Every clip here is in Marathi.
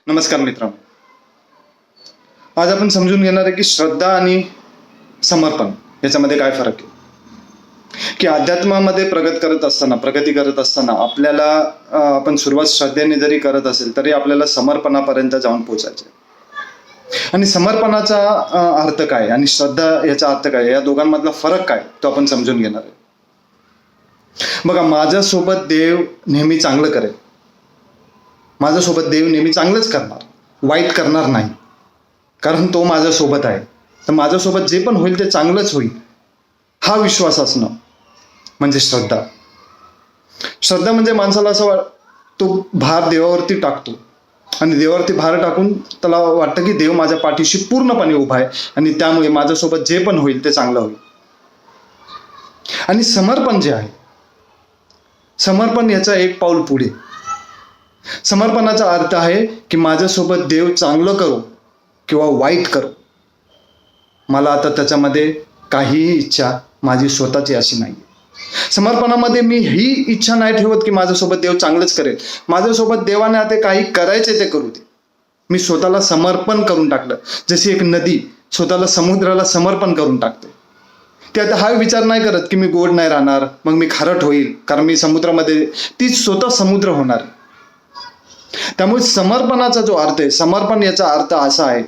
नमस्कार मित्रांनो, आज आपण समजून घेणार आहे की श्रद्धा आणि समर्पण याच्यामध्ये काय फरक आहे. की अध्यात्मामध्ये प्रगती करत असताना आपल्याला आपण सुरुवात श्रद्धेने जरी करत असेल तरी आपल्याला समर्पणापर्यंत जाऊन पोहोचायचे. आणि समर्पणाचा अर्थ काय आणि श्रद्धा याचा अर्थ काय, या दोघांमधला फरक काय तो आपण समजून घेणार आहे. बघा, माझ्यासोबत देव नेहमी चांगलं करेल. माझ्यासोबत देव नेहमी चांगलंच करणार, वाईट करणार नाही, कारण तो माझ्यासोबत आहे. तर माझ्यासोबत जे पण होईल ते चांगलंच होईल, हा विश्वास असणं म्हणजे श्रद्धा. श्रद्धा म्हणजे माणसाला असं तो भार देवावरती टाकतो आणि देवावरती भार टाकून त्याला वाटतं की देव माझ्या पाठीशी पूर्णपणे उभा आहे आणि त्यामुळे माझ्यासोबत जे पण होईल ते चांगलं होईल. आणि समर्पण जे आहे, समर्पण याचा एक पाऊल पुढे. समर्पणाचा अर्थ आहे की माझ्यासोबत देव चांगलं करो किंवा वाईट करो, मला आता त्याच्यामध्ये काहीही इच्छा माझी स्वतःची अशी नाही. समर्पणामध्ये मी ही इच्छा नाही ठेवत की माझ्यासोबत देव चांगलंच करेल. माझ्यासोबत देवाने आता काही करायचे ते करू दे. मी स्वतःला समर्पण करून टाकलं, जशी एक नदी स्वतःला समुद्राला समर्पण करून टाकते. ते आता हा विचार नाही करत की मी गोड नाही राहणार, मग मी खारट होईल, कारण मी समुद्रामध्ये, ती स्वतः समुद्र होणार. त्यामुळे समर्पणाचा जो अर्थ आहे, समर्पण याचा अर्थ असा आहे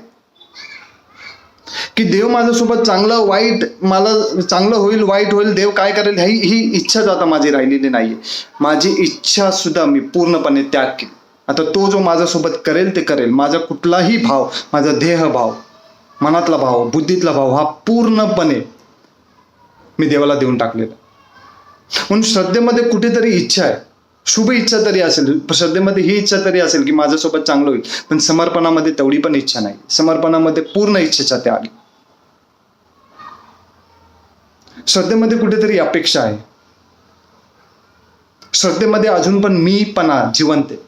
की देव माझ्यासोबत चांगलं वाईट, मला चांगलं होईल वाईट होईल, देव काय करेल ही इच्छाच आता माझी राहिलेली नाहीये. माझी इच्छा सुद्धा मी पूर्णपणे त्याग केली. आता तो जो माझ्यासोबत करेल ते करेल. माझा कुठलाही भाव, माझा देहभाव, मनातला भाव, बुद्धीतला भाव, हा पूर्णपणे मी देवाला देऊन टाकलेला. म्हणून श्रद्धेमध्ये कुठेतरी इच्छा आहे, शुभ इच्छा तरी असेल, श्रद्धेमध्ये ही इच्छा तरी असेल की माझ्यासोबत चांगलं होईल, पण समर्पणामध्ये तेवढी पण इच्छा नाही. समर्पणामध्ये पूर्ण इच्छेचा त्याग. श्रद्धेमध्ये कुठेतरी अपेक्षा आहे. श्रद्धेमध्ये अजून पण मीपणा जिवंत आहे.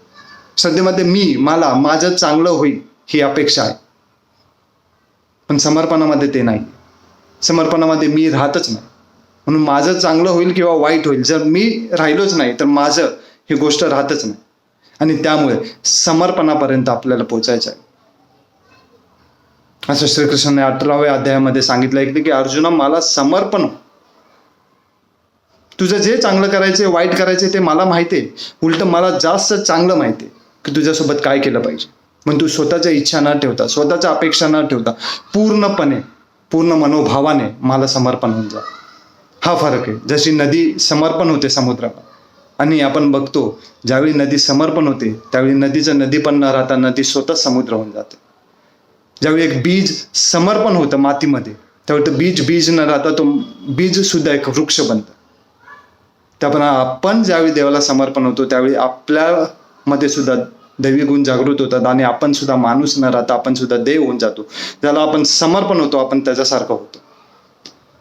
श्रद्धेमध्ये मला, माझं चांगलं होईल ही अपेक्षा आहे, पण समर्पणामध्ये ते नाही. समर्पणामध्ये मी राहतच नाही. म्हणून माझं चांगलं होईल किंवा वाईट होईल, जर मी राहिलोच नाही तर माझं ही गोष्ट राहतच नाही. आणि त्यामुळे समर्पणापर्यंत आपल्याला पोचायचं आहे. असं श्रीकृष्णाने 18व्या अध्यायामध्ये सांगितलं की अर्जुना, मला समर्पण हो. तुझं जे चांगलं करायचंय वाईट करायचंय ते मला माहिती आहे. उलट मला जास्त चांगलं माहिती आहे की तुझ्यासोबत काय केलं पाहिजे. म्हणून तू स्वतःच्या इच्छा न ठेवता, स्वतःच्या अपेक्षा न ठेवता पूर्णपणे, पूर्ण मनोभावाने मला समर्पण होऊन जा. हा फरक आहे. जशी नदी समर्पण होते समुद्राला, आणि आपण बघतो ज्यावेळी नदी समर्पण होते त्यावेळी नदीचं नदीपण न राहता नदी स्वतः समुद्र होऊन जाते. ज्यावेळी एक बीज समर्पण होतं मातीमध्ये, त्यावेळी ते बीज न राहता तो बीज सुद्धा एक वृक्ष बनतं. त्याप्रमाणे आपण ज्यावेळी देवाला समर्पण होतो त्यावेळी आपल्यामध्ये सुद्धा दैवी गुण जागृत होतात आणि आपण सुद्धा माणूस न राहता आपण सुद्धा देव होऊन जातो. ज्याला आपण समर्पण होतो आपण त्याच्यासारखं होतो.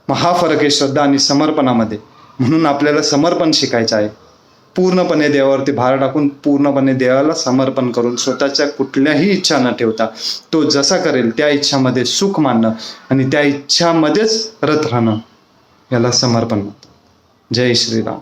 मग हा फरक आहे श्रद्धा आणि समर्पणामध्ये. म्हणून आपल्याला समर्पण शिकायचं आहे. पूर्णपणे देवावरती भार टाकून, पूर्णपणे देवाला समर्पण करून, स्वतःच्या कुठल्याही इच्छा न ठेवता तो जसा करेल त्या इच्छामध्ये सुख मानणं आणि त्या इच्छामध्येच रत राहणं, याला समर्पण म्हणतात. जय श्रीराम.